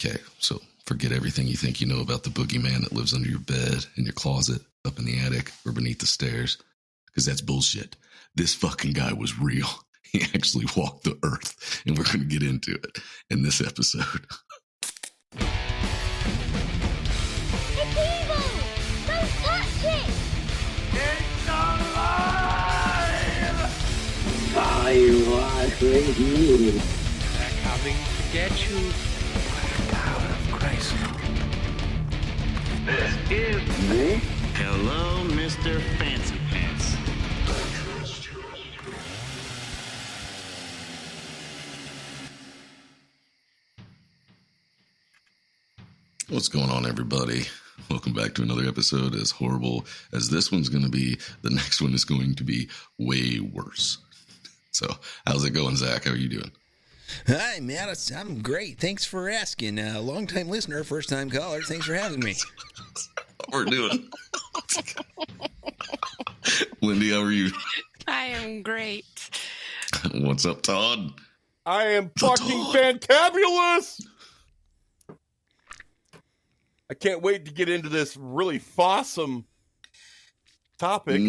Okay, so forget everything you think you know about the boogeyman that lives under your bed, in your closet, up in the attic, or beneath the stairs, because that's bullshit. This fucking guy was real. He actually walked the earth, and we're going to get into it in this episode. It's evil! Don't touch it! It's alive! I was with you. They're coming to get you. Tower of Grace. This is Me? Hello, Mr. Fancy Pants. What's going on, everybody? Welcome back to another episode. As horrible as this one's going to be, the next one is going to be way worse. So, how's it going, Zach? How are you doing? Hi, Matt. I'm great. Thanks for asking. Long-time listener, first-time caller. Thanks for having me. We're doing. Lindy, how are you? I am great. What's up, Todd? I am fucking fantabulous! I can't wait to get into this really awesome topic.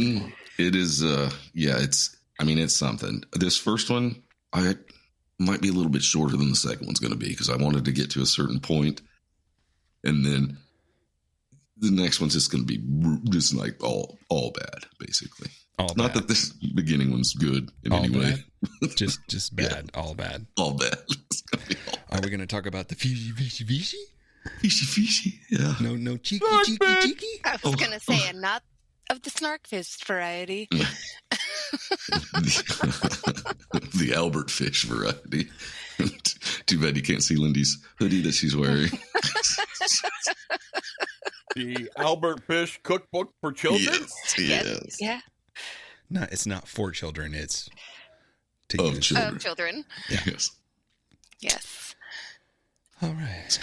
It is, it's something. This first one, I might be a little bit shorter than the second one's going to be because I wanted to get to a certain point, and then the next one's just going to be just like all bad, basically. All Not bad. that this beginning one's good in All any way. bad? Just bad. All bad. All bad. It's gonna be all Are we going to talk about the fishy? fishy, yeah. No, cheeky. I was going to say, and not of the snark fist variety. The Albert Fish variety. Too bad you can't see Lindy's hoodie that she's wearing. The Albert Fish Cookbook for Children? Yes. Yeah. No, it's not for children. It's to Of use. children. Of children. Yes. Yes. All right.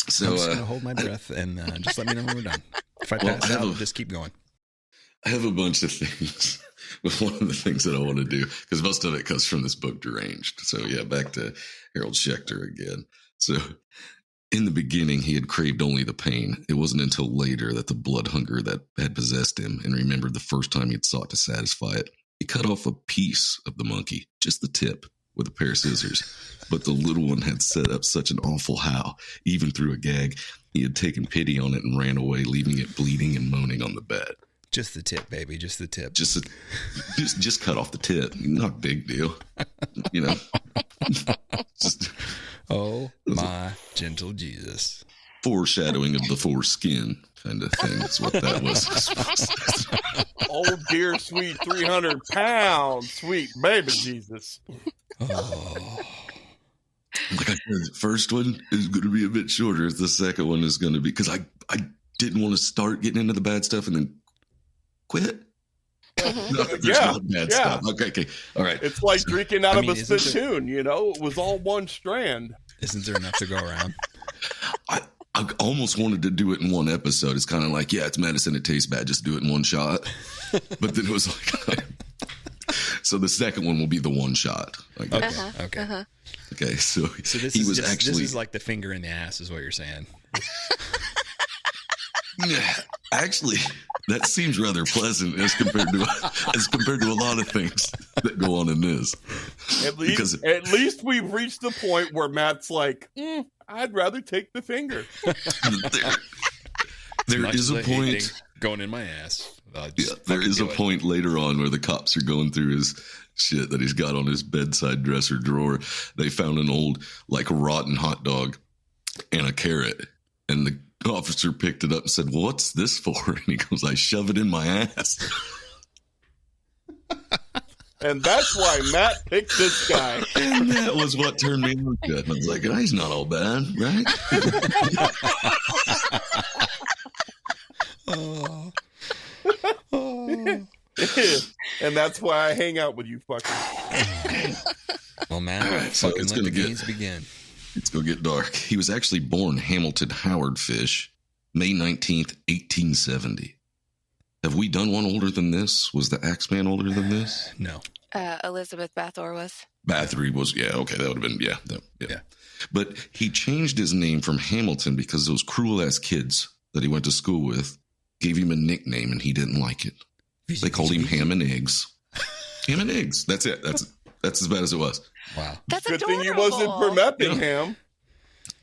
So, I'm just going to hold my breath and just let me know when we're done. If I pass out, just keep going. I have a bunch of things, but one of the things that I want to do, because most of it comes from this book, Deranged. So, yeah, back to Harold Schechter again. So, in the beginning, he had craved only the pain. It wasn't until later that the blood hunger that had possessed him and remembered the first time he had sought to satisfy it. He cut off a piece of the monkey, just the tip, with a pair of scissors. But the little one had set up such an awful howl, even through a gag. He had taken pity on it and ran away, leaving it bleeding and moaning on the bed. Just the tip, baby. Just the tip. Just cut off the tip. Not a big deal. You know? Just Oh, my gentle Jesus. foreshadowing of the foreskin kind of thing. That's what that was. Oh, dear, sweet 300 pounds, sweet baby Jesus. Oh. Like I said, the first one is going to be a bit shorter. The second one is going to be, because I didn't want to start getting into the bad stuff and then quit. No, there's not bad stuff. Okay. All right. It's like drinking out of a isn't spittoon, you know? It was all one strand. Isn't there enough to go around? I almost wanted to do it in one episode. It's kind of like, yeah, it's medicine. It tastes bad. Just do it in one shot. But then it was like, so the second one will be the one shot. Like, Okay. okay. So this he is was just, actually, this is like the finger in the ass is what you're saying. yeah, actually, that seems rather pleasant as compared to a lot of things that go on in this. At least we've reached the point where Matt's like, I'd rather take the finger. There is a point going in my ass. There is a point later on where the cops are going through his shit that he's got on his bedside dresser drawer. They found an old, like, rotten hot dog and a carrot. And the officer picked it up and said, well, what's this for? And he goes, I shove it in my ass. And that's why Matt picked this guy. And that was what turned me on to it. And I was like, oh, he's not all bad, right? Oh. And that's why I hang out with you fuckers. Well, man, All right, so fucking it's let the gonna games begin. Let's go get dark. He was actually born Hamilton Howard Fish, May 19th, 1870. Have we done one older than this? Was the Axeman older than this? No. Elizabeth Bathory was. Bathory was, okay, that would have been, yeah. Yeah. But he changed his name from Hamilton because those cruel-ass kids that he went to school with gave him a nickname, and he didn't like it. They called him Ham and Eggs. Ham and Eggs. That's it. That's as bad as it was. Wow. That's Good adorable. thing he wasn't from Eppingham.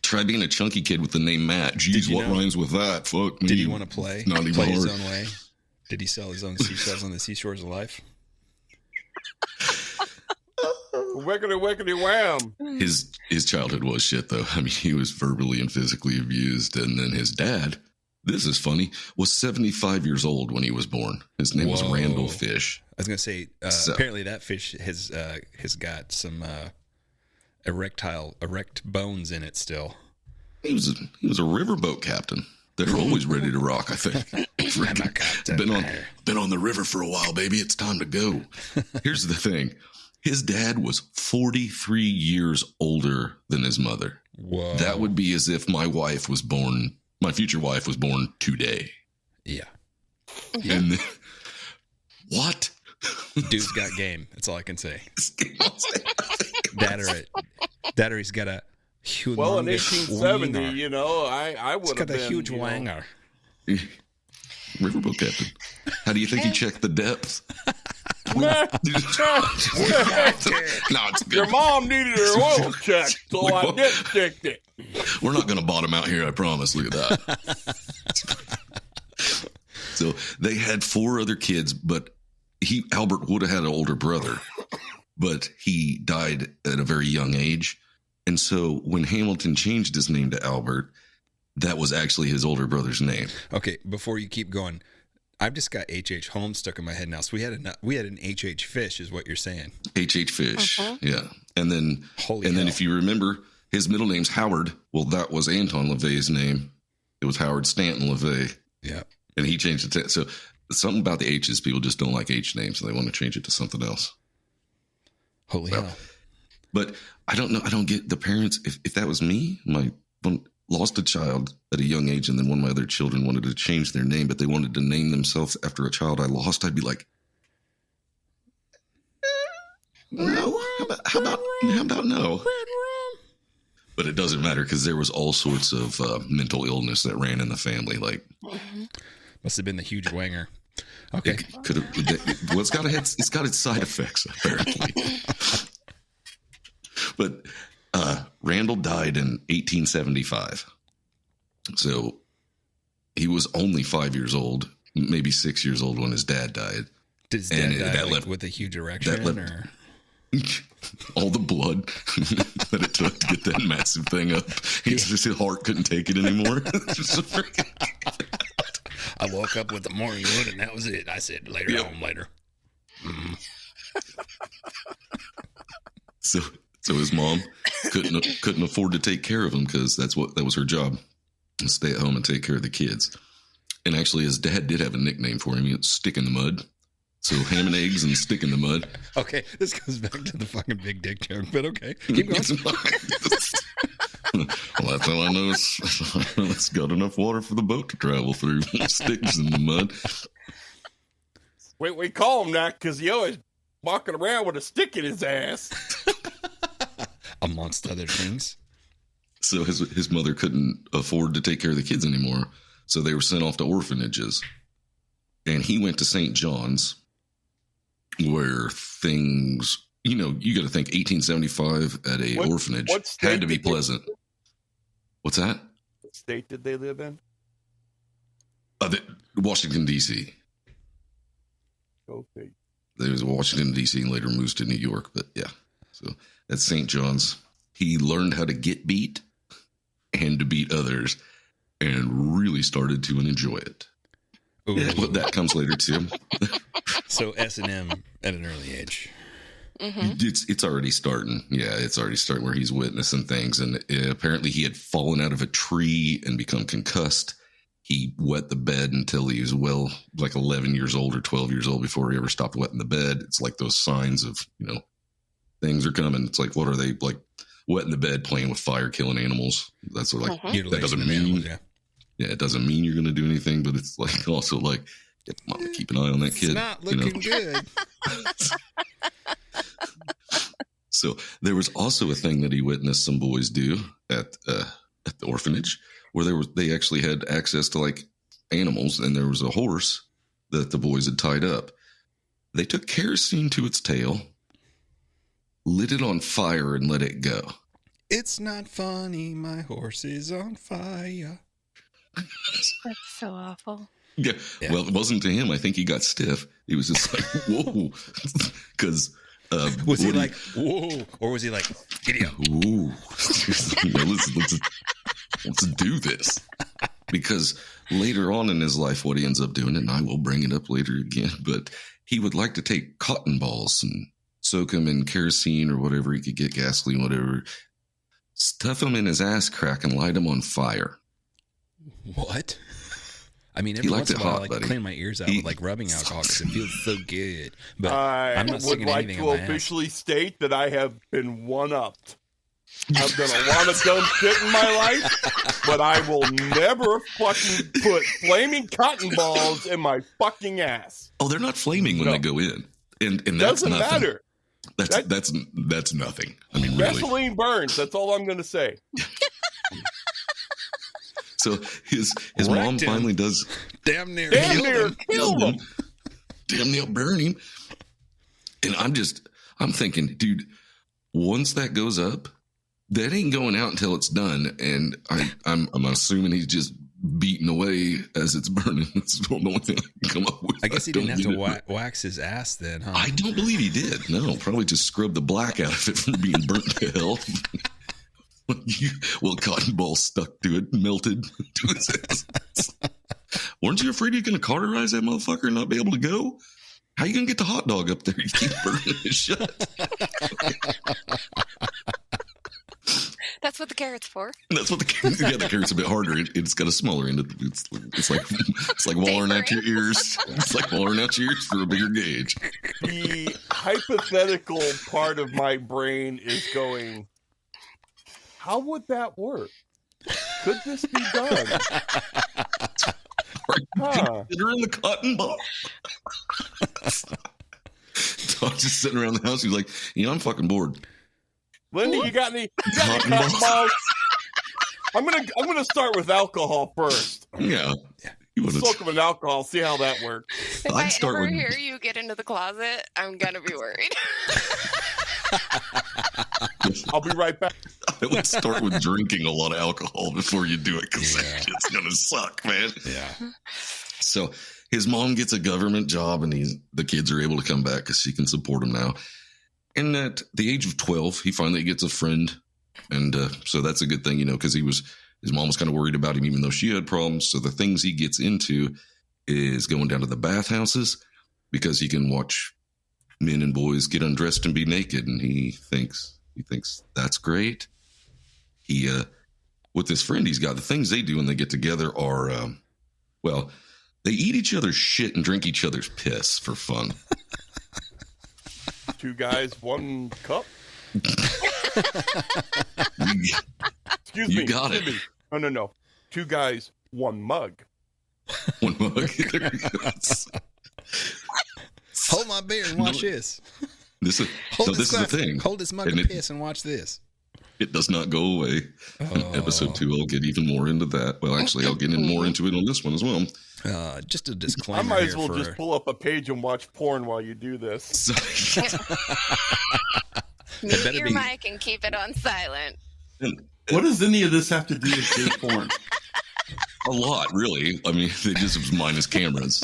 Try being a chunky kid with the name Matt. Jeez, what rhymes with that? Fuck me. Did he want to play? Not even play his hard. own way? Did he sell his own seashells on the seashores of life? Wickety wham. His childhood was shit, though. I mean, he was verbally and physically abused. And then his dad, this is funny, was 75 years old when he was born. His name was Randall Fish. I was going to say, apparently that fish has got some erect bones in it still. He was a riverboat captain. They're always ready to rock, I think. Been on the river for a while, baby. It's time to go. Here's the thing. His dad was 43 years older than his mother. Whoa. That would be as if my future wife was born today. Yeah. And what? Dude's got game. That's all I can say. Dad or he's got a huge. Well, in 1870, I would have been. Got a huge wanger. Riverboat captain. How do you think he checked the depth? No, it's good. your mom needed her oil checked, so I did check it. We're not going to bottom out here, I promise. Look at that. So they had 4 other kids, but Albert would have had an older brother, but he died at a very young age. And so when Hamilton changed his name to Albert, that was actually his older brother's name. Okay, before you keep going, I've just got H.H. Holmes stuck in my head now. So we had an H.H. Fish, is what you're saying. H.H. Fish, yeah. And then Holy hell. if you remember, his middle name's Howard. Well, that was Anton LaVey's name. It was Howard Stanton LaVey. Yeah. And he changed it to, so something about the H's, people just don't like H names, so they want to change it to something else. Holy hell. But I don't know. I don't get the parents. If that was me, lost a child at a young age, and then one of my other children wanted to change their name, but they wanted to name themselves after a child I lost, I'd be like, no. How about no? But it doesn't matter because there was all sorts of mental illness that ran in the family. Like, must have been the huge wanger. Okay, it could have. Well, it's got its side effects apparently. But Randall died in 1875, so he was only 5 years old, maybe 6 years old when his dad died. Did his dad die with a huge erection, or all the blood that it took to get that massive thing up? His heart couldn't take it anymore. I woke up with the morning wood, and that was it. I said later on. Mm. So his mom couldn't afford to take care of him because that was her job, to stay at home and take care of the kids. And actually, his dad did have a nickname for him. He was Stick in the Mud. So Ham and Eggs and Stick in the Mud. Okay, this goes back to the fucking big dick joke, but okay, keep going. Well, that's all I know. It's got enough water for the boat to travel through. Sticks in the mud. We call him that because he always walking around with a stick in his ass. Amongst other things. So his mother couldn't afford to take care of the kids anymore, so they were sent off to orphanages. And he went to St. John's, where things, you got to think 1875 at a orphanage had to be pleasant. What's that? What state did they live in? Washington, D.C. Okay. There was Washington, D.C. and later moves to New York. But yeah, so at St. John's, he learned how to get beat and to beat others and really started to enjoy it. Ooh. Yeah, but that comes later too. So S&M at an early age. Mm-hmm. It's already starting. Yeah, it's already starting where he's witnessing things. And apparently he had fallen out of a tree and become concussed. He wet the bed until he was, like 11 years old or 12 years old before he ever stopped wetting the bed. It's like those signs of, things are coming. It's like, what are they, like wetting the bed, playing with fire, killing animals? That's what, that doesn't mean, it doesn't mean you're going to do anything, but it's like also like, Mom, keep an eye on that kid. It's not looking good. So there was also a thing that he witnessed some boys do at the orphanage, where they actually had access to like animals, and there was a horse that the boys had tied up. They took kerosene to its tail, lit it on fire, and let it go. It's not funny, my horse is on fire. That's so awful. Yeah. Well, it wasn't to him. I think he got stiff. He was just like, whoa. Because was he like, whoa? Or was he like, giddy up? Ooh. Let's do this. Because later on in his life, what he ends up doing, and I will bring it up later again, but he would like to take cotton balls and soak them in kerosene or whatever he could get, gasoline, whatever, stuff them in his ass crack and light them on fire. What? I mean, every once in a while, I like buddy. clean my ears out with like rubbing alcohol because it feels so good. But I'm not would sticking like anything to in my officially state that I have been one-upped. I've done a lot of dumb shit in my life, but I will never fucking put flaming cotton balls in my fucking ass. Oh, they're not flaming when they go in, and that's Doesn't nothing. matter. That's nothing. I mean, really. Gasoline burns. That's all I'm going to say. So his mom finally does damn near killed him. Damn near burn him. And I'm thinking, dude, once that goes up, that ain't going out until it's done. And I'm assuming he's just beating away as it's burning. That's the only thing I can come up with. I guess he didn't have to wax his ass then, huh? I don't believe he did. No, probably just scrubbed the black out of it from being burnt to hell. Well, cotton ball stuck to it, melted to his ass. Weren't you afraid you're going to cauterize that motherfucker and not be able to go? How you going to get the hot dog up there? You keep burning it shut. That's what the carrot's for. That's what the carrot's a bit harder. It's got a smaller end. It's like wallering out your ears. It's like wallering out your ears for a bigger gauge. The hypothetical part of my brain is going, how would that work? Could this be done? Considering the cotton ball. Todd just sitting around the house. He's like, I'm fucking bored. Linda, you got any cotton balls? I'm gonna start with alcohol first. Yeah. Soak them in alcohol, see how that works. If I ever hear you get into the closet, I'm gonna be worried. I'll be right back. I would start with drinking a lot of alcohol before you do it, because that shit's gonna suck, man. Yeah. So his mom gets a government job, and the kids are able to come back because she can support him now. And at the age of 12, he finally gets a friend, and so that's a good thing, because his mom was kind of worried about him, even though she had problems. So the things he gets into is going down to the bathhouses because he can watch men and boys get undressed and be naked, and he thinks that's great. He with his friend he's got, the things they do when they get together are they eat each other's shit and drink each other's piss for fun. 2 guys, 1 cup. Excuse me. You got it. Me. No. 2 guys, 1 mug. 1 mug. Hold my beer and watch this. This is the thing. Hold this mug of piss and watch this. It does not go away. In episode 2, I'll get even more into that. Well, actually, I'll get more into it on this one as well. Just a disclaimer. I might as well just pull up a page and watch porn while you do this. Mute your mic and keep it on silent. What does any of this have to do with his porn? A lot, really. I mean, they just minus cameras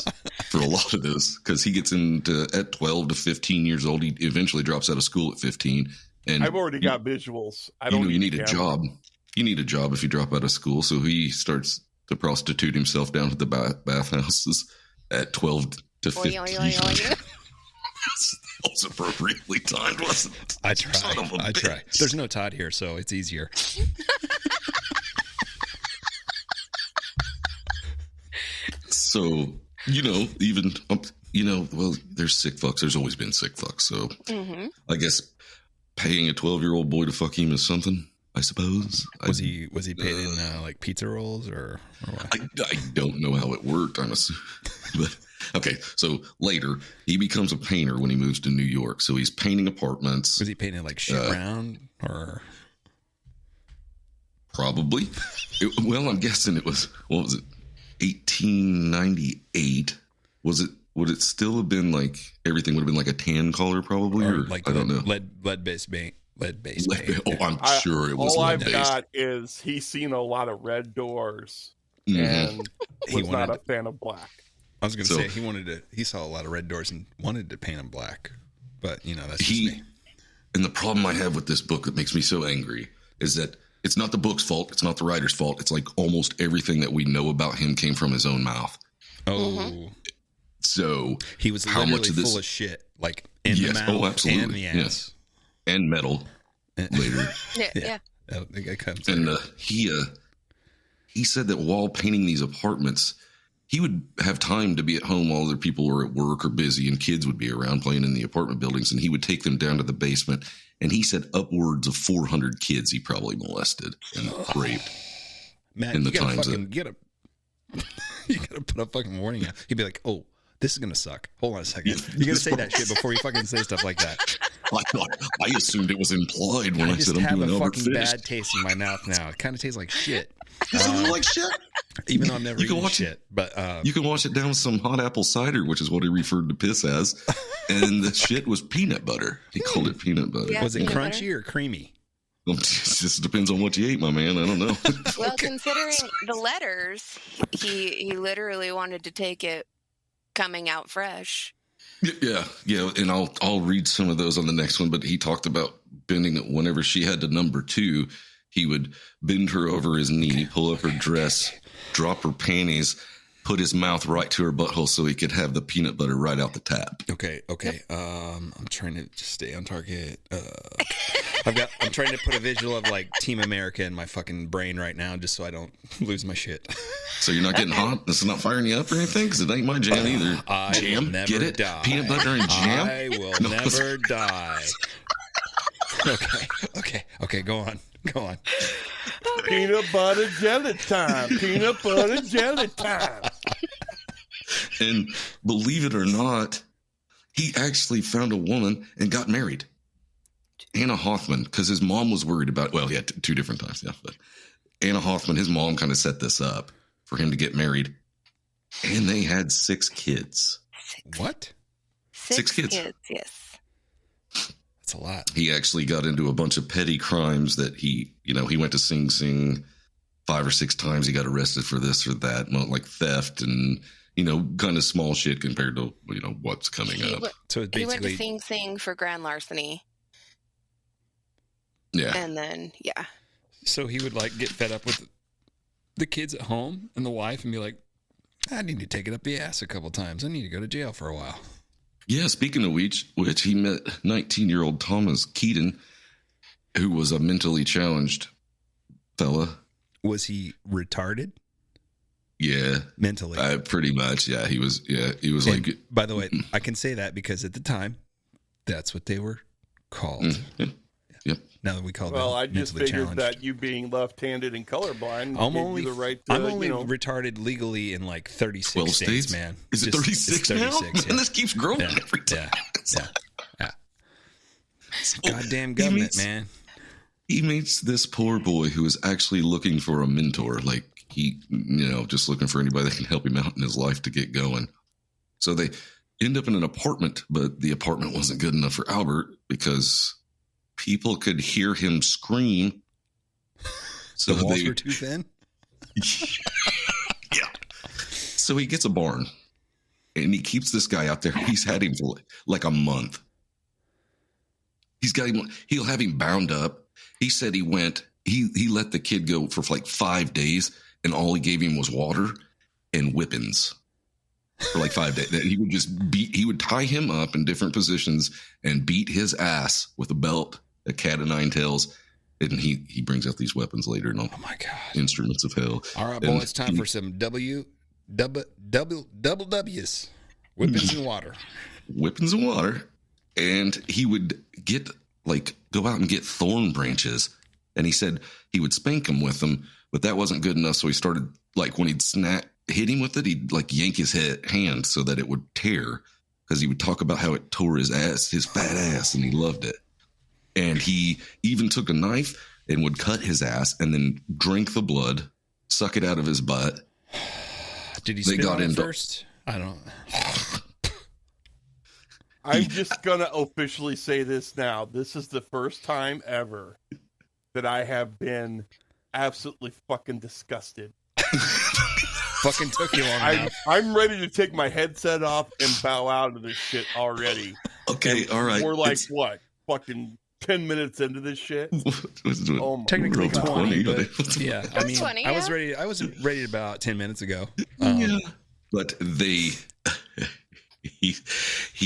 for a lot of this, because he gets into at 12 to 15 years old. He eventually drops out of school at 15. And I've already got visuals. I don't. You need a job. You need a job if you drop out of school. So he starts to prostitute himself down to the bathhouses at 12 to 15. That was appropriately timed, wasn't it? I try. There's no Todd here, so it's easier. So, well, there's sick fucks. There's always been sick fucks. So I guess paying a 12-year-old boy to fuck him is something, I suppose. Was he paid in like pizza rolls or what? I don't know how it worked, I'm assuming. But Okay, so later he becomes a painter when he moves to New York. So he's painting apartments. Was he painting like shit brown or? Probably. Well, I'm guessing it was, what was it, 1898? Was it? Would it still have been like everything would have been like a tan color, probably, or like I don't know. Lead-based paint. Lead-based paint. Oh, I'm sure it was all I've lead-based. got is he's seen a lot of red doors Mhm. and was not a fan of black. I was going to say he saw a lot of red doors and wanted to paint them black, but you know that's just me. And the problem I have with this book that makes me so angry is that it's not the book's fault. It's not the writer's fault. It's like almost everything that we know about him came from his own mouth. Oh, so he was literally full of shit, like in the mouth absolutely. and the ass and metal later. Yeah. And he said that while painting these apartments, he would have time to be at home while other people were at work or busy, and kids would be around playing in the apartment buildings, and he would take them down to the basement. And he said upwards of 400 kids he probably molested and raped. Matt, in the you gotta times fucking you gotta put a fucking warning out. He'd be like, "Oh, this is gonna suck. Hold on a second. You gotta say that shit before you fucking say stuff like that." I assumed it was implied when I said I'm doing a Albert fucking Fish. bad taste in my mouth now. It kind of tastes like shit. Doesn't look like shit. Even though I've never eaten watch shit, but you can wash it down with some hot apple cider, which is what he referred to piss as, and the shit was peanut butter. He called it peanut butter. Yeah, was it peanut crunchy or creamy? Well, it just depends on what you ate, my man. I don't know. Well, considering the letters, he literally wanted to take it coming out fresh. Yeah, and I'll read some of those on the next one. But he talked about bending it whenever she had to number 2. He would bend her over his knee, pull up her dress, drop her panties, put his mouth right to her butthole so he could have the peanut butter right out the tap. Okay. Yep. I'm trying to just stay on target. I'm trying to put a visual of like Team America in my fucking brain right now, just so I don't lose my shit. So you're not getting hot? This is not firing you up or anything? Because it ain't my jam either. Jam? Will never Get it? die. Peanut butter and jam? I will never die. Okay. Go on. Peanut butter jelly time. Peanut butter jelly time. And believe it or not, he actually found a woman and got married. Anna Hoffman, because his mom was worried about, well, he had 2 different times, yeah. But Anna Hoffman, his mom kind of set this up for him to get married. And they had 6 kids. What? 6 kids, yes. That's a lot. He actually got into a bunch of petty crimes that he went to Sing Sing 5 or 6 times. He got arrested for this or that, like theft and, kind of small shit compared to, what's coming up. So it's He went basically to Sing Sing for grand larceny. Yeah. And then, yeah. So he would like get fed up with the kids at home and the wife and be like, I need to take it up the ass a couple times. I need to go to jail for a while. Yeah, speaking of which he met 19-year-old Thomas Keaton, who was a mentally challenged fella. Was he retarded? Yeah. Mentally? Pretty much, yeah. He was And like... by the way, I can say that because at the time, that's what they were called. Yeah. Yep. Now that we call them Well, I just mentally figured challenged. that you being left-handed and colorblind I'm gave only you the right to, I'm only retarded legally in like 36 12 states, man. Is it 36 now? Yeah. And this keeps growing every time. Yeah. Goddamn government, man. He meets this poor boy who is actually looking for a mentor. Like he, just looking for anybody that can help him out in his life to get going. So they end up in an apartment, but the apartment wasn't good enough for Albert because people could hear him scream. So The walls were too thin? Yeah. So he gets a barn and he keeps this guy out there. He's had him for like a month. He'll have him bound up. He said he let the kid go for like 5 days and all he gave him was water and whippings for like 5 days. He would tie him up in different positions and beat his ass with a belt, a cat of nine tails. And he brings out these weapons later and all. Oh my God. Instruments of hell. All right, boy, it's time for some double W's. Whippings and water. Whippings and water. And he would go out and get thorn branches. And he said he would spank him with them, but that wasn't good enough. So he started, like, when he'd hit him with it, he'd like yank his hand so that it would tear, because he would talk about how it tore his fat ass, and he loved it. And he even took a knife and would cut his ass and then drink the blood, suck it out of his butt. Did he spit on it first? I don't. I'm just going to officially say this now. This is the first time ever that I have been absolutely fucking disgusted. Fucking took you long enough. I'm ready to take my headset off and bow out of this shit already. Okay, all right. We're like, what? Fucking 10 minutes into this shit? Technically 20, but yeah. I mean, 20, I was ready about 10 minutes ago. Yeah. But he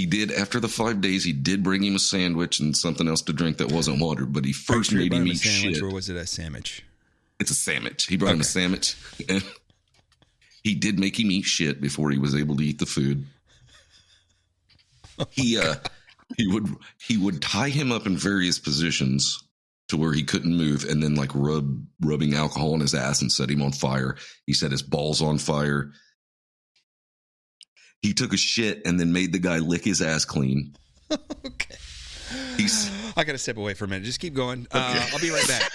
did, after the 5 days, he did bring him a sandwich and something else to drink that wasn't water, but he first made him eat shit. Or was it a sandwich? It's a sandwich. He brought him a sandwich, and he did make him eat shit before he was able to eat the food. He would tie him up in various positions to where he couldn't move, and then like rubbing alcohol on his ass and set him on fire. He set his balls on fire. He took a shit and then made the guy lick his ass clean. Okay. I got to step away for a minute. Just keep going. Okay. I'll be right back.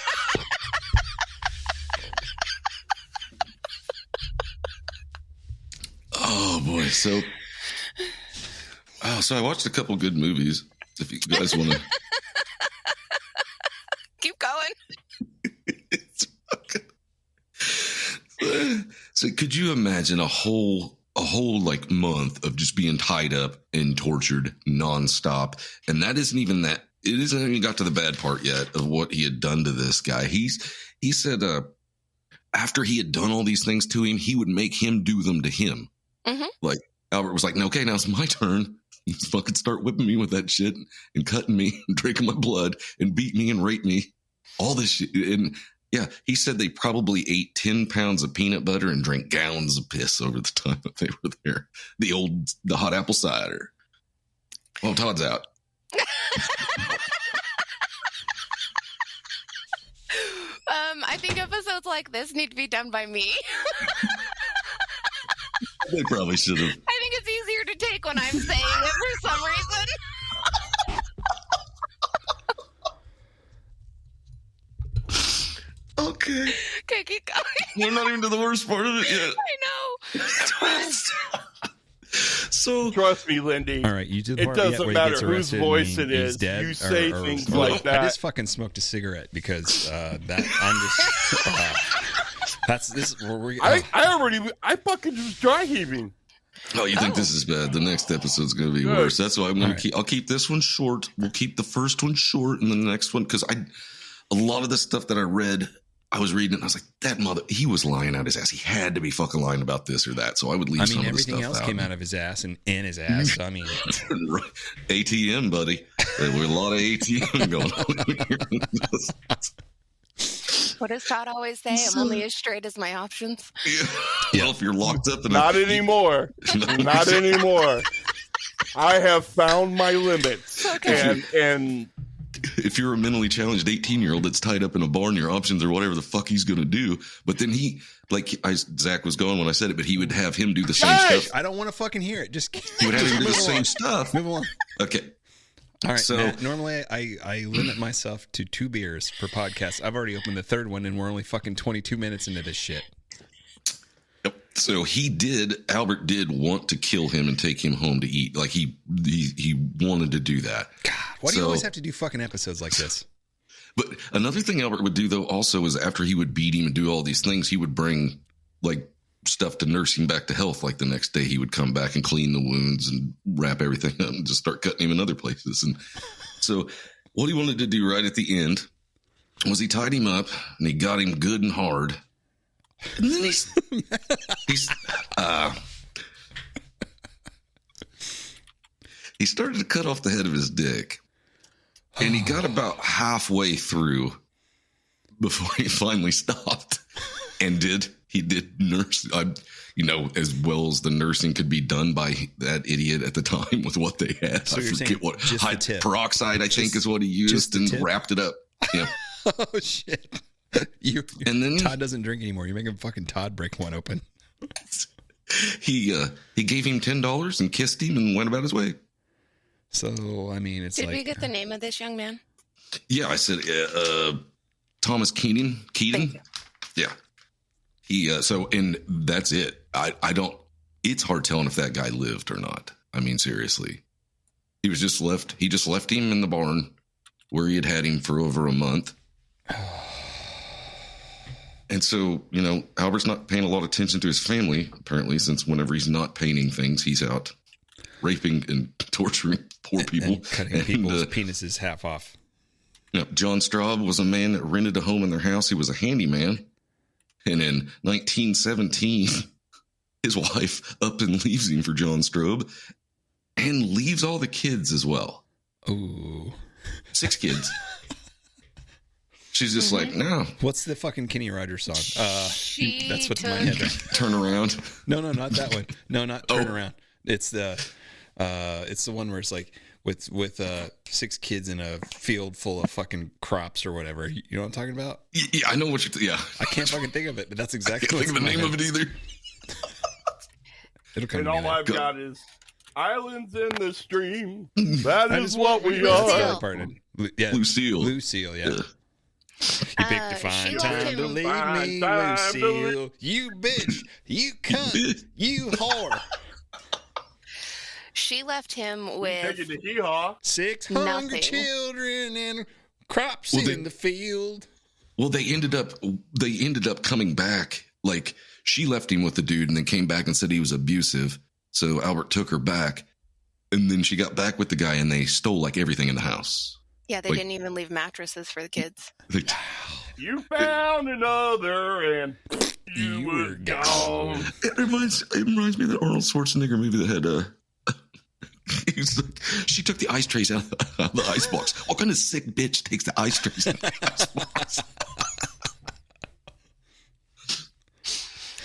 Oh boy. So I watched a couple good movies. If you guys want to Keep going. So could you imagine a whole like month of just being tied up and tortured nonstop? And it isn't even got to the bad part yet of what he had done to this guy. He said after he had done all these things to him, he would make him do them to him. Mm-hmm. Like Albert was like, no, okay, now it's my turn. You fucking start whipping me with that shit and cutting me and drinking my blood and beat me and rape me. All this shit. And yeah, he said they probably ate 10 pounds of peanut butter and drank gallons of piss over the time that they were there. The hot apple cider. Oh, Todd's out. I think episodes like this need to be done by me. They probably should have. I think it's easier to take when I'm saying it for some reason. Okay. Okay, keep going. We're not even to the worst part of it yet. I know. So trust me, Lindy. All right, you do the it part doesn't where matter he gets whose arrested voice and it he's is. dead, You say things like that. I just fucking smoked a cigarette because that I'm just that's this. Where we, I fucking just dry heaving. Oh, you think this is bad? The next episode's going to be worse. That's why I'm going to I'll keep this one short. We'll keep the first one short, and then the next one, because a lot of the stuff that I read, I was reading it, and I was like, he was lying out his ass. He had to be fucking lying about this or that. So I would leave some of the stuff out. everything else came out of his ass and in his ass. So, I mean, ATM, buddy. There were a lot of ATM going on here. What does Todd always say? I'm only as straight as my options. Yeah. Well, if you're locked up in Not anymore. Not anymore. I have found my limits. Okay. And if you're a mentally challenged 18-year-old that's tied up in a barn, your options are whatever the fuck he's going to do. But then Zach was going when I said it, but he would have him do the same stuff. I don't want to fucking hear it. He would have him do the same stuff. Move along. Okay. All right. So Matt, normally I limit myself to 2 beers per podcast. I've already opened the third one, and we're only fucking 22 minutes into this shit. Yep. So Albert did want to kill him and take him home to eat. Like he wanted to do that. God, why do you always have to do fucking episodes like this? But another thing Albert would do though also is after he would beat him and do all these things, he would bring like stuff to nurse him back to health. Like the next day he would come back and clean the wounds and wrap everything up and just start cutting him in other places. And so what he wanted to do right at the end was he tied him up and he got him good and hard. And then he started to cut off the head of his dick. And he got about halfway through before he finally stopped. And he did nurse, as well as the nursing could be done by that idiot at the time with what they had. So you're saying just peroxide, I think, is what he used and wrapped it up. Yeah. Oh, shit. And then Todd doesn't drink anymore. You're making fucking Todd break one open. he gave him $10 and kissed him and went about his way. So, I mean, it's Did like... we get the name of this young man? Yeah, I said Thomas Keating. Thank you. Yeah. And that's it. I don't, it's hard telling if that guy lived or not. I mean, seriously. He just left him in the barn where he had him for over a month. And so, Albert's not paying a lot of attention to his family, apparently, since whenever he's not painting things, he's out raping and torturing poor people. And cutting people's penises half off. John Straub was a man that rented a home in their house. He was a handyman. And in 1917, his wife up and leaves him for John Straub and leaves all the kids as well. Ooh. 6 kids. She's just like, no. What's the fucking Kenny Rogers song? That's what's in my head. Turn around. No, not that one. No, not Turn Around. It's the one where it's like with 6 kids in a field full of fucking crops or whatever. You know what I'm talking about? Yeah, I know what you're. Yeah, I can't fucking think of it, but that's exactly. I can't think of the name of it either. It'll come. And to me all later. I've got is islands in the stream. That is what we are. Yeah, Lucille. Yeah. You picked a fine she time left to him- leave Fine me, time to Lucille. You bitch. You cunt. You whore. She left him Take with it to hee-haw. 6 hungry Nothing. children and crops Well, in the field. Well, they ended up coming back. Like, she left him with the dude and then came back and said he was abusive. So Albert took her back. And then she got back with the guy and they stole like everything in the house. Yeah, they Like- didn't even leave mattresses for the kids. They- You found another and you were gone. It reminds me of that Arnold Schwarzenegger movie that had he's like, she took the ice trays out of the ice box. What kind of sick bitch takes the ice trays out of the ice box?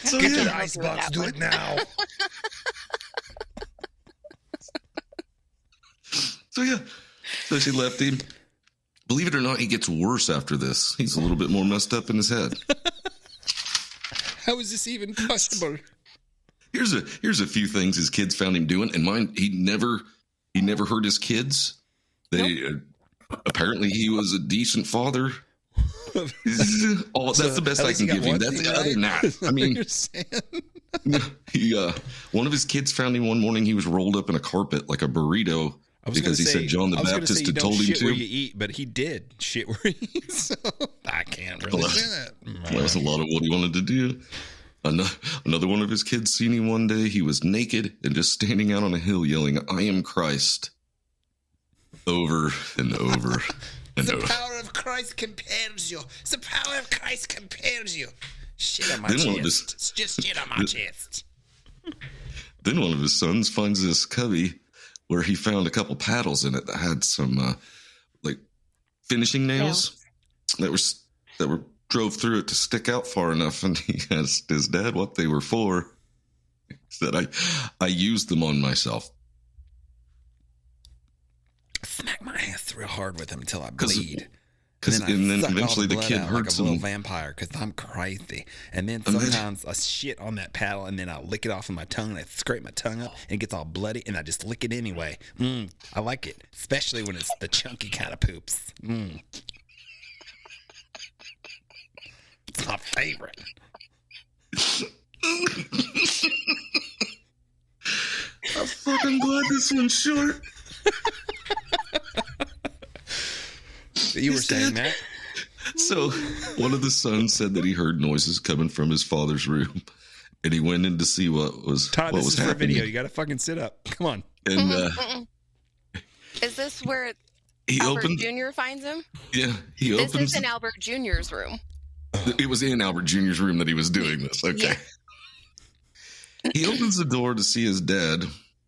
So, Get to yeah. the icebox. Do it now. So she left him. Believe it or not, he gets worse after this. He's a little bit more messed up in his head. How is this even possible? Here's a few things his kids found him doing, and mine. He never hurt his kids. They apparently he was a decent father. That's the best at I least can he got give him. one That's thing other than right? that. I mean, You're saying? one of his kids found him one morning. He was rolled up in a carpet like a burrito because he said John the Baptist had told him shit to. where you eat, but he did shit where he eats. So I can't really Well, say that. That was a lot of what he wanted to do. Another one of his kids seen him one day. He was naked and just standing out on a hill yelling, "I am Christ," over and over and The over. power of Christ compels you. The power of Christ compels you. Shit on my Then one of chest. his- It's just shit on my chest. Then one of his sons finds this cubby where he found a couple paddles in it that had some like finishing nails that were drove through it to stick out far enough, and he asked his dad what they were for. He said, I used them on myself. Smack my ass real hard with them until I 'Cause- bleed. And then suck all eventually the blood kid out hurt like a some. little vampire because I'm crazy. And then sometimes I shit on that paddle and then I lick it off with my tongue and I scrape my tongue up and it gets all bloody and I just lick it anyway. I like it, especially when it's the chunky kind of poops. It's my favorite. I'm fucking glad this one's short. You were saying that? So one of the sons said that he heard noises coming from his father's room, and he went in to see what was Todd, what this was is for a happening. video. You got to fucking sit up. Come on. And Is this where he Albert opened. Jr. finds him? Yeah, he This opens. is in Albert Jr.'s room. It was in Albert Jr.'s room that he was doing this. Okay. He opens the door to see his dad,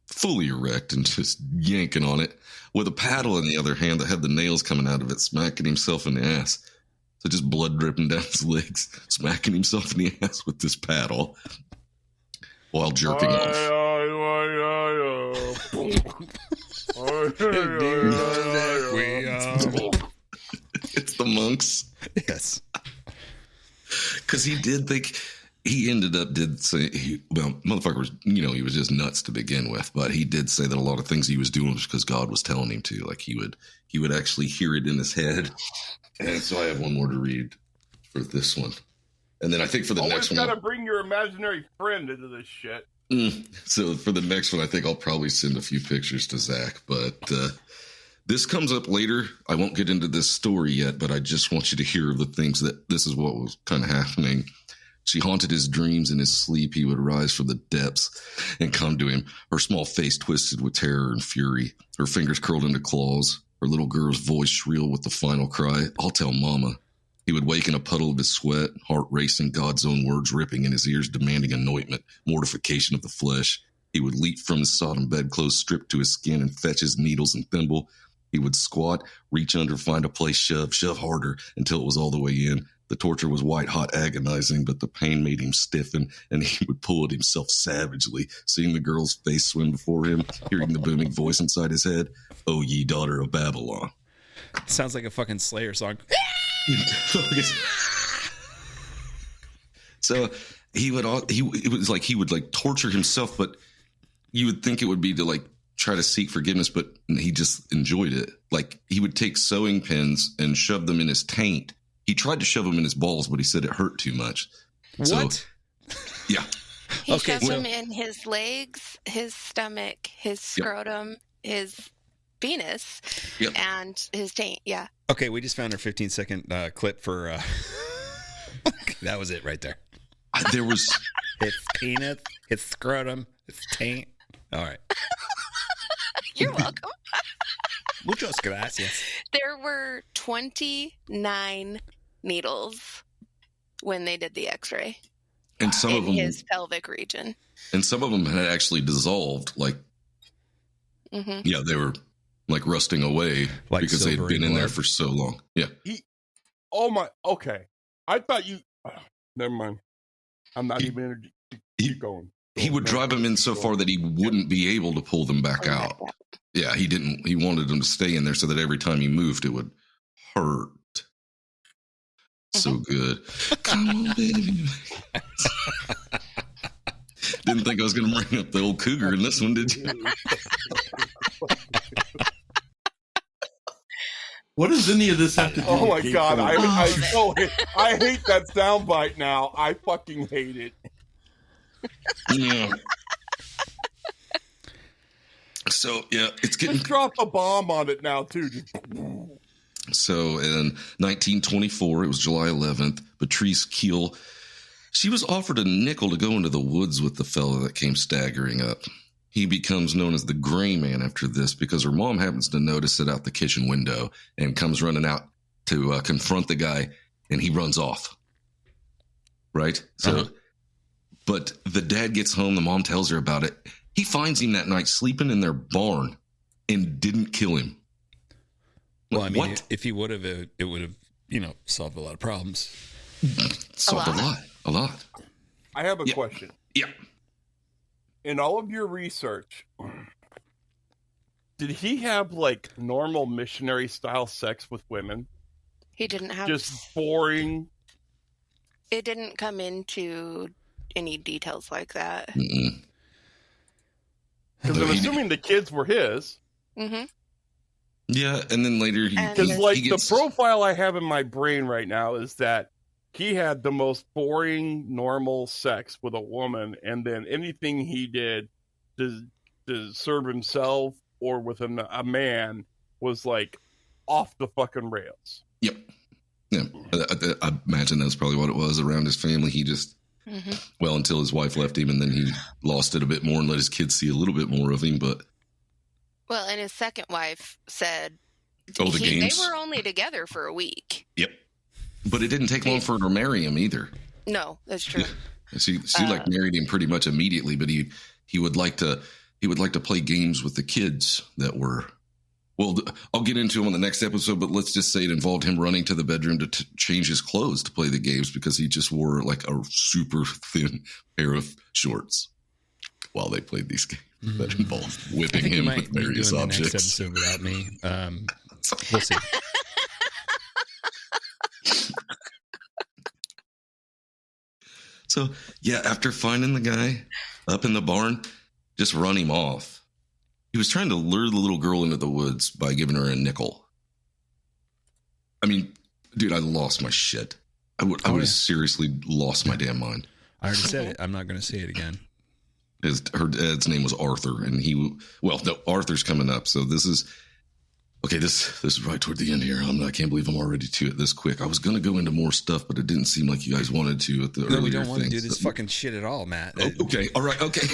fully erect and just yanking on it, with a paddle in the other hand that had the nails coming out of it, smacking himself in the ass. So just blood dripping down his legs, smacking himself in the ass with this paddle while jerking off. We It's the monks. Yes. Because he did think he ended up motherfucker was, he was just nuts to begin with, but he did say that a lot of things he was doing was because God was telling him to. Like he would actually hear it in his head. And so I have one more to read for this one. And then I think for the next one, always gotta bring your imaginary friend into this shit. So for the next one, I think I'll probably send a few pictures to Zach, but this comes up later. I won't get into this story yet, but I just want you to hear the things that this is what was kind of happening. She haunted his dreams in his sleep. He would rise from the depths and come to him, her small face twisted with terror and fury, her fingers curled into claws, her little girl's voice shrill with the final cry, "I'll tell Mama." He would wake in a puddle of his sweat, heart racing, God's own words ripping in his ears, demanding anointment, mortification of the flesh. He would leap from his sodden bedclothes, stripped to his skin, and fetch his needles and thimble. He would squat, reach under, find a place, shove harder until it was all the way in. The torture was white-hot, agonizing, but the pain made him stiffen, and he would pull at himself savagely, seeing the girl's face swim before him, hearing the booming voice inside his head, "O ye daughter of Babylon." Sounds like a fucking Slayer song. So he would torture himself, but you would think it would be to like try to seek forgiveness, but he just enjoyed it. Like he would take sewing pins and shove them in his taint. He tried to shove them in his balls, but he said it hurt too much. What? So, yeah. He shoved them in his legs, his stomach, his scrotum, his penis, and his taint. Yeah. Okay, we just found our 15-second clip for. That was it right there. There was his penis, his scrotum, his taint. All right. You're welcome. Muchas gracias. There were 29 needles when they did the X-ray, and some of them his pelvic region, and some of them had actually dissolved. Like, they were like rusting away because they'd been in there for so long. Yeah. Okay. I thought you. Never mind. I'm not even going to keep going. He would drive them in so far that he wouldn't be able to pull them back out. Yeah, he didn't. He wanted them to stay in there so that every time he moved, it would hurt. So good. Come on, baby. Didn't think I was going to bring up the old cougar in this one, did you? What does any of this have to do? Oh with my God! I hate that soundbite now. I fucking hate it. Yeah. So it's getting. Just drop a bomb on it now too. So in 1924, it was July 11th, Patrice Keel, she was offered a nickel to go into the woods with the fellow that came staggering up. He becomes known as the Gray Man after this because her mom happens to notice it out the kitchen window and comes running out to confront the guy, and he runs off. Right? So, but the dad gets home, the mom tells her about it. He finds him that night sleeping in their barn and didn't kill him. Well, I mean, if he would have, it would have, solved a lot of problems. Solved a lot. I have a question. Yeah. In all of your research, did he have like normal missionary style sex with women? He didn't have just boring. It didn't come into any details like that. Because I'm assuming the kids were his. Mm-hmm. Yeah, and then later the profile I have in my brain right now is that he had the most boring, normal sex with a woman, and then anything he did to serve himself or with a man was like off the fucking rails. Yep. Yeah, I imagine that's probably what it was around his family. He just, until his wife left him, and then he lost it a bit more and let his kids see a little bit more of him, but... Well, and his second wife said games? They were only together for a week. Yep. But it didn't take long for her to marry him either. No, that's true. Yeah. She married him pretty much immediately, but he would like to play games with the kids that were... Well, I'll get into him on the next episode, but let's just say it involved him running to the bedroom to change his clothes to play the games because he just wore like a super thin pair of shorts while they played these games that involved whipping him with various objects. Next episode without me. We'll see. So, yeah, after finding the guy up in the barn, just run him off. He was trying to lure the little girl into the woods by giving her a nickel. I mean, dude, I lost my shit. I would have seriously lost my damn mind. I already said it. I'm not going to say it again. Her dad's name was Arthur, and Arthur's coming up. So this is right toward the end here. I can't believe I'm already to it this quick. I was going to go into more stuff, but it didn't seem like you guys wanted to at the earlier thing. We don't want to do this fucking shit at all, Matt. Oh, okay. All right. Okay.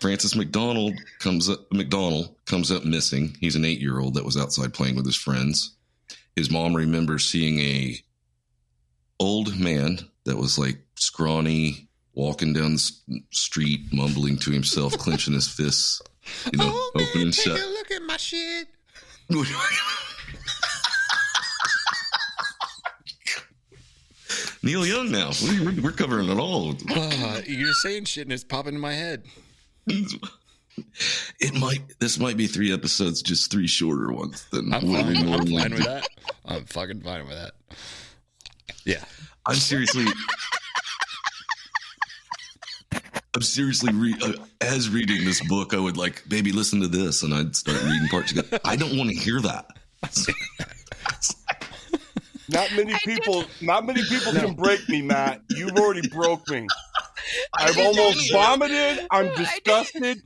Francis McDonald comes up missing. He's an 8-year-old that was outside playing with his friends. His mom remembers seeing a old man that was like scrawny, walking down the street, mumbling to himself, clenching his fists, open and shut. Take a look at my shit. Neil Young now. We're covering it all. You're saying shit and it's popping in my head. This might be 3 episodes, just 3 shorter ones than I'm fine with that. I'm fucking fine with that. Yeah. I'm seriously as reading this book, I would like, baby, listen to this, and I'd start reading parts. I don't want to hear that. Not many people can break me, Matt. You've already broke me. I've almost vomited. I'm disgusted.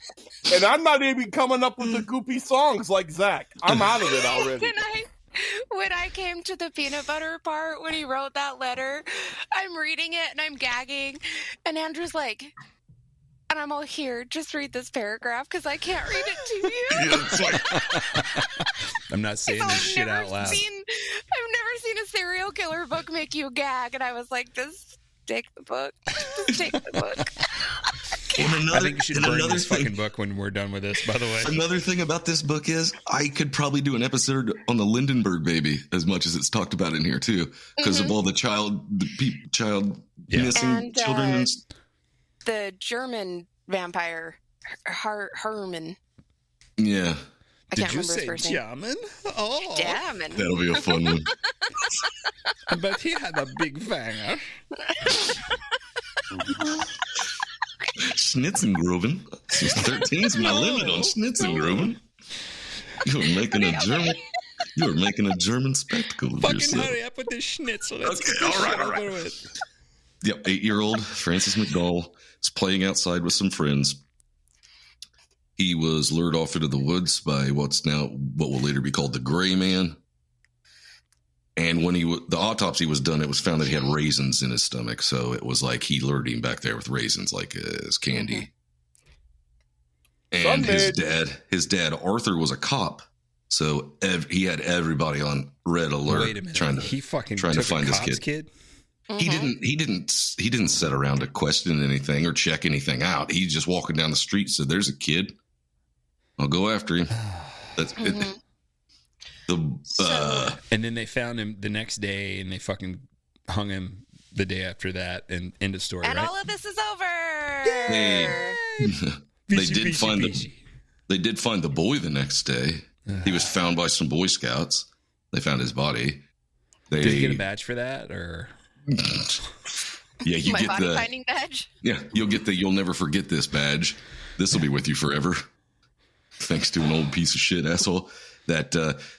And I'm not even coming up with the goopy songs like Zach. I'm out of it already. When I came to the peanut butter part, when he wrote that letter, I'm reading it and I'm gagging. And Andrew's like, and I'm all, here, just read this paragraph because I can't read it to you. I'm not saying this shit out loud. I've never seen a serial killer book make you gag. And I was like, just take the book. Just take the book. I think you should burn this fucking book when we're done with this, by the way. Another thing about this book is I could probably do an episode on the Lindenberg baby as much as it's talked about in here, too, because of all the child missing children. And the German vampire, Herman. Yeah. I can't remember his first name. German? Oh. German. That'll be a fun one. But he had a big fanger. Schnitzengruben. 13's my limit on Schnitzengruben. You're making a German spectacle of yourself. Fucking hurry up with this schnitzel. Okay, all right. Yep, 8-year-old Francis McDowell is playing outside with some friends. He was lured off into the woods by what will later be called the Gray Man. And when the autopsy was done, it was found that he had raisins in his stomach. So it was like he lured him back there with raisins, like as candy. And his dad, Arthur, was a cop. So he had everybody on red alert. Wait a minute. trying to find this kid. Mm-hmm. He didn't sit around to question anything or check anything out. He's just walking down the street. So there's a kid. I'll go after him. That's it. And then they found him the next day, and they fucking hung him the day after that, and end of story. And right? all of this is over. They did find the boy the next day. He was found by some Boy Scouts. They found his body. Did he get a badge for that, or? Yeah, you get the finding badge. Yeah, you'll get the "You'll never forget this" badge. This will be with you forever. Thanks to an old piece of shit asshole that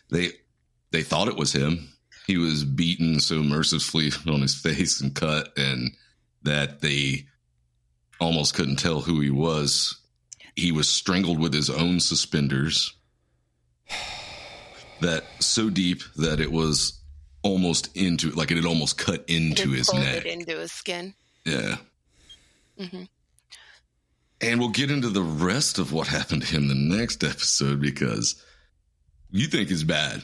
they thought it was him. He was beaten so mercilessly on his face and cut, and that they almost couldn't tell who he was. He was strangled with his own suspenders. That so deep that it was almost it had almost cut into his neck, into his skin. Yeah. Mm-hmm. And we'll get into the rest of what happened to him the next episode, because you think it's bad,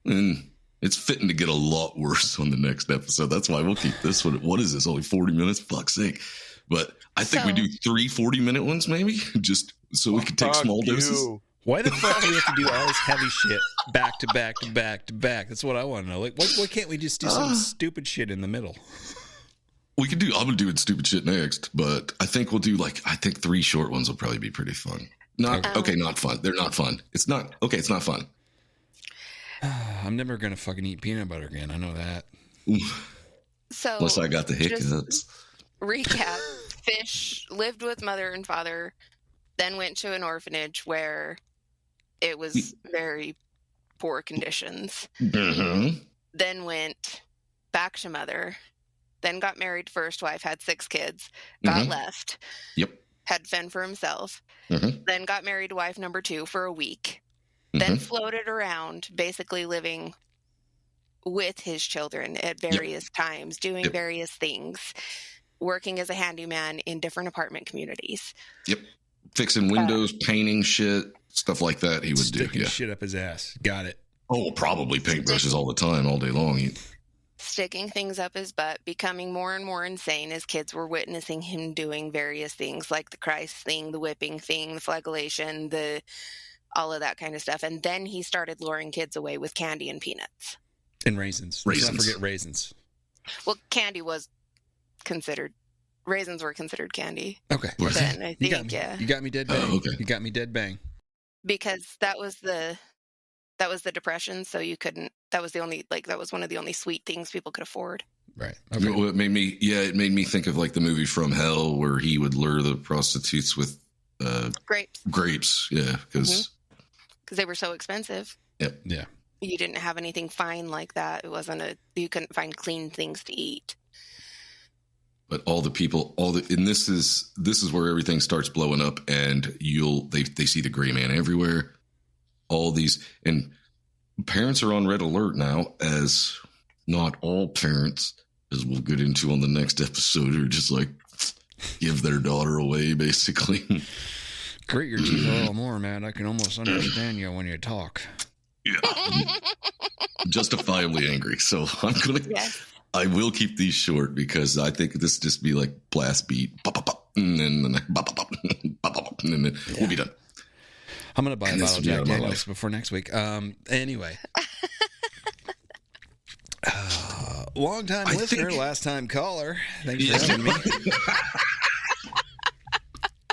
and it's fitting to get a lot worse on the next episode. That's why we'll keep this one. What is this? Only 40 minutes? Fuck's sake. But I think we do 3 40-minute ones, maybe, just so we can take small doses. Why the fuck do we have to do all this heavy shit back to back to back to back? That's what I want to know. Like, why can't we just do some stupid shit in the middle? We could do. I'm gonna do stupid shit next, but I think we'll do 3 short ones will probably be pretty fun. Not fun. They're not fun. It's not okay. It's not fun. I'm never gonna fucking eat peanut butter again. I know that. So Unless I got the just hiccups. recap: Fish lived with mother and father, then went to an orphanage where it was very poor conditions. Mm-hmm. Then went back to mother. Then got married, first wife, had 6 kids, got left. Yep. Had fend for himself. Then got married to wife number 2 for a week. Mm-hmm. Then floated around, basically living with his children at various times, doing various things, working as a handyman in different apartment communities. Yep. Fixing windows, painting shit, stuff like that he would Sticking do. Yeah. shit up his ass. Got it. Oh, probably paintbrushes all the time, all day long. Sticking things up his butt, becoming more and more insane as kids were witnessing him doing various things like the Christ thing, the whipping thing, the flagellation, all of that kind of stuff. And then he started luring kids away with candy and peanuts. And raisins. Let's not forget raisins. Well, candy was considered, raisins were considered candy. Okay. Then I think, You got me dead bang. Oh, okay. You got me dead bang. Because that was the Depression, so you couldn't, that was one of the only sweet things people could afford. Right. Okay. Okay. Well, it made me think of like the movie From Hell where he would lure the prostitutes with grapes. Yeah. Because they were so expensive. Yep. Yeah. You didn't have anything fine like that. It wasn't you couldn't find clean things to eat. But all the people, and this is where everything starts blowing up, and they see the gray man everywhere. All these, and parents are on red alert now, as not all parents, as we'll get into on the next episode, are just like give their daughter away, basically. Grit your teeth a little more, man. I can almost understand you when you talk. Yeah, justifiably angry. So I will keep these short because I think this just be like blast beat, pop, pop, pop, and then pop, pop, pop, pop, pop, and then we'll be done. I'm going to buy a bottle of Jack Daniels before next week. Anyway. Long time listener, last time caller. Thanks for having me.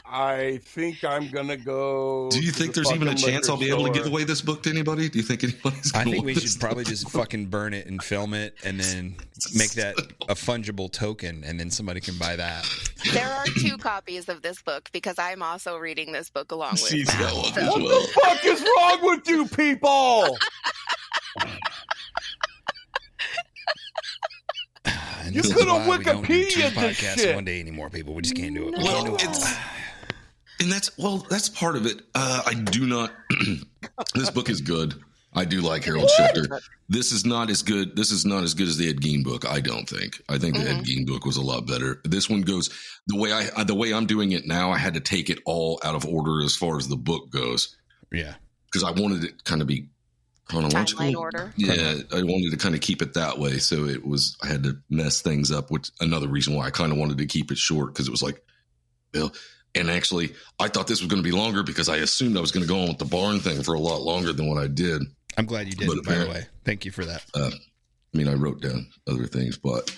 I think I'm going to go. Do you think there's even a chance I'll be able to give away this book to anybody? Do you think anybody's going to I think we should probably just fucking burn it and film it and then make that a fungible token and then somebody can buy that. There are 2 copies of this book because I'm also reading this book along with Matt. What the fuck is wrong with you people? You could have Wikipedia this shit. One day anymore, people. We just can't do it. Well, and that's part of it. I do not. This book is good. I do like Harold Schechter. This is not as good. This is not as good as the Ed Gein book. I don't think. I think the Ed Gein book was a lot better. This one goes the way I'm doing it now. I had to take it all out of order as far as the book goes. Yeah, because I wanted it kind of be chronological. Timeline order. Yeah, I wanted to kind of keep it that way. So I had to mess things up, which another reason why I kind of wanted to keep it short because it was like, well. And actually, I thought this was going to be longer because I assumed I was going to go on with the barn thing for a lot longer than what I did. I'm glad you did, by the way. Thank you for that. I mean, I wrote down other things, but,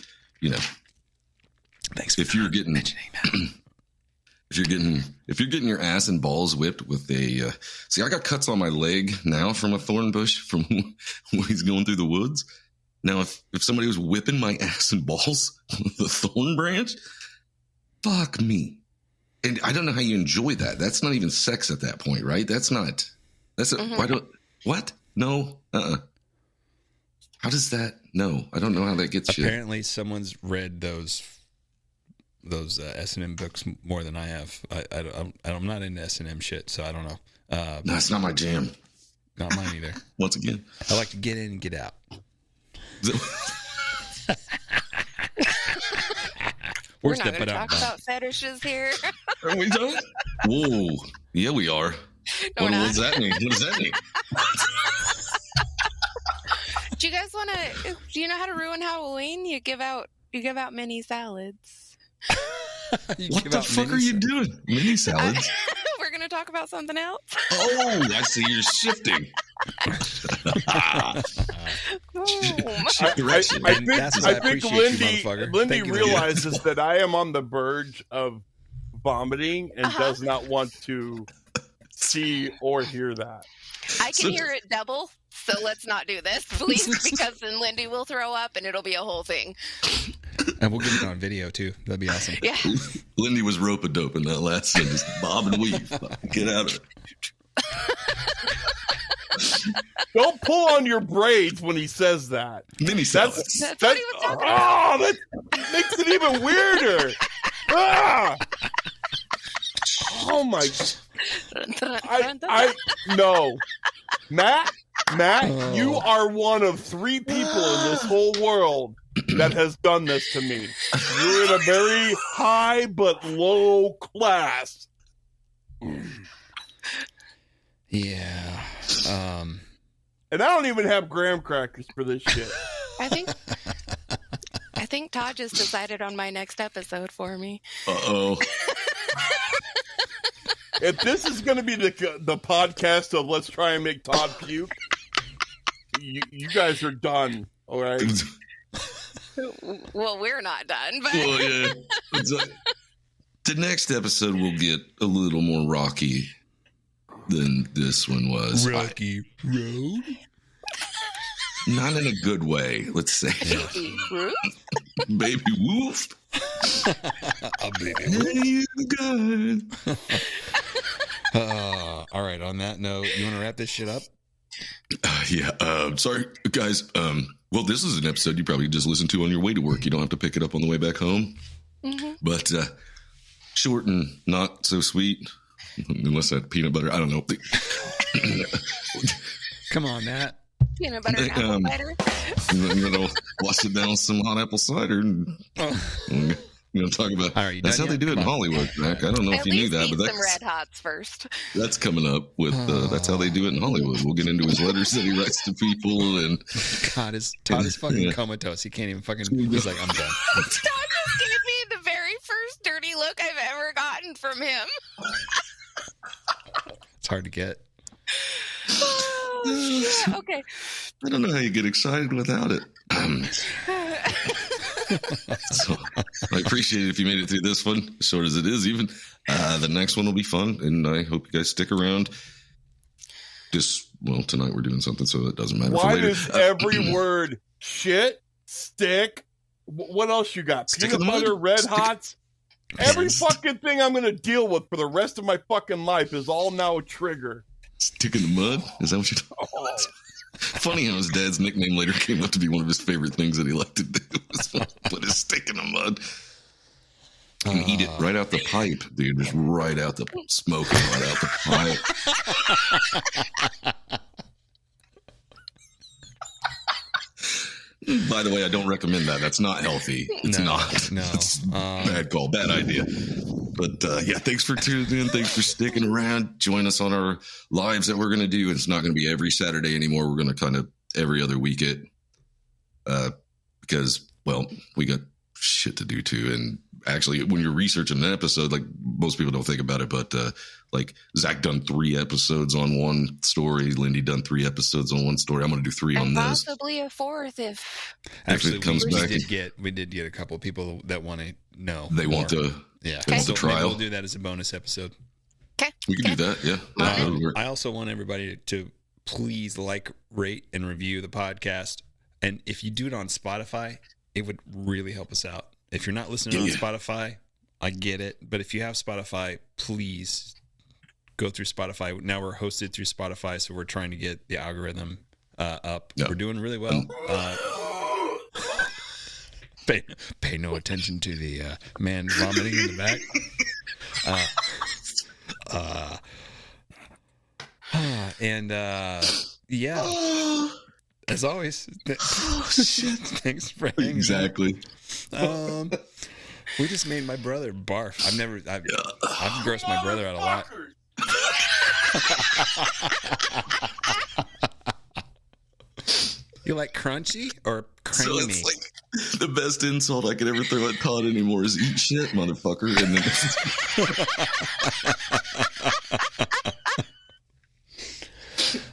thanks for if you're getting your ass and balls whipped with a see, I got cuts on my leg now from a thorn bush from when he's going through the woods. Now, if somebody was whipping my ass and balls with a thorn branch, fuck me. And I don't know how you enjoy that. That's not even sex at that point, right? What? No. How does that? No, I don't know how that gets you. Apparently, someone's read those S&M books more than I have. I'm not into S&M shit, so I don't know. No, it's not my jam. Not mine either. Once again, I like to get in and get out. We're not going to talk about fetishes here. Are we done? Whoa. Yeah, we are. No, what does that mean? What does that mean? Do you guys want to? Do you know how to ruin Halloween? You give out mini salads. What the fuck are you doing? Mini salads? We're going to talk about something else. Oh, I see. You're shifting. I think Lindy realizes that I am on the verge of vomiting and does not want to see or hear that. I can hear it double So let's not do this, please, because then Lindy will throw up and it'll be a whole thing. And we'll get it on video too. That'd be awesome. Yeah. Lindy was rope-a-dope in that last scene. Just bob and weave. Get out of it. Don't pull on your braids when he says that. Then he says, That's what he was talking about. that makes it even weirder. Ah! Oh my! No, Matt, you are one of 3 people in this whole world that has done this to me. You're in a very high but low class. Yeah. And I don't even have graham crackers for this shit. I think Todd just decided on my next episode for me. uh-oh. If this is going to be the podcast of let's try and make Todd puke, you guys are done. All right. Well, we're not done, but Well, yeah. The next episode will get a little more rocky than this one was. Rocky Road? Not in a good way, let's say. Ruth? Baby woof. A baby. Hey, you guys. All right, on that note, you want to wrap this shit up? Sorry, guys. Well, this is an episode you probably just listened to on your way to work. You don't have to pick it up on the way back home. Mm-hmm. But short and not so sweet. Unless that peanut butter, I don't know. Come on, Matt. Peanut butter and apple cider. Wash it down with some hot apple cider. And, talk about. All right, that's how they do it in Hollywood, Mac. I don't know if you knew that, but some Red Hots first. That's coming up with. That's how they do it in Hollywood. We'll get into his letters that he writes to people, and Todd is fucking comatose. He can't even fucking. He's like, I'm done. Todd just gave me the very first dirty look I've ever gotten from him. It's hard to get. Oh, shit. Okay. I don't know how you get excited without it. So I appreciate it if you made it through this one, as short as it is. Even the next one will be fun, and I hope you guys stick around. Tonight we're doing something, so it doesn't matter. Why does every word shit, stick? What else you got? Peanut butter, Red Hots. Every fucking thing I'm going to deal with for the rest of my fucking life is all now a trigger. Stick in the mud? Is that what you're talking about? Funny how his dad's nickname later came up to be one of his favorite things that he liked to do. Put his stick in the mud. And eat it right out the pipe, dude. Just right out the smoke, right out the pipe. By the way, I don't recommend that. That's not healthy. It's not. No. It's bad call, bad idea. But thanks for tuning in. Thanks for sticking around. Join us on our lives that we're going to do. It's not going to be every Saturday anymore. We're going to kind of every other week it because, well, we got shit to do too. And actually, when you're researching an episode, like most people don't think about it, but like Zach done 3 episodes on one story. Lindy done 3 episodes on one story. I'm going to do 3 on this. Possibly a 4th if It comes back. We did get a couple of people that want to know. They want to. Yeah. They want the trial. Maybe we'll do that as a bonus episode. Okay. We can do that. Yeah. I also want everybody to please like, rate, and review the podcast. And if you do it on Spotify, it would really help us out. If you're not listening on Spotify, I get it. But if you have Spotify, please go through Spotify. Now we're hosted through Spotify, so we're trying to get the algorithm up. Yep. We're doing really well. Pay no attention to the man vomiting in the back. As always, thanks for hanging Exactly. We just made my brother barf. I've grossed my brother out a lot. You like crunchy or creamy? So it's like the best insult I could ever throw at Todd anymore is eat shit, motherfucker. And then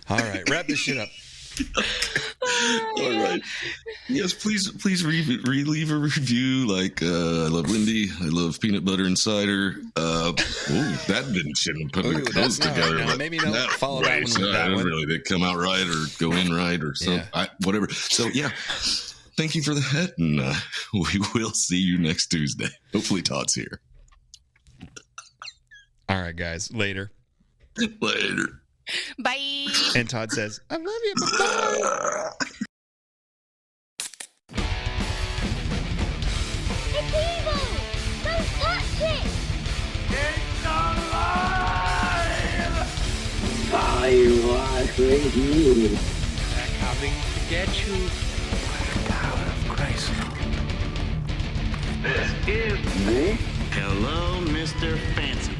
all right, wrap this shit up. All right. Yes, please leave a review. Like, I love Wendy. I love peanut butter and cider. That shouldn't put those together. No, maybe don't follow that one with that one. Really, they come out right or go in right or something. Yeah. Whatever. So, yeah. Thank you for that. And we will see you next Tuesday. Hopefully Todd's here. All right, guys. Later. Later. Bye. And Todd says, I love you. Bye. It's evil! Don't touch it! I was with you. They're coming to get you. Tower of Christ. This is Eh? Hello, Mr. Fancy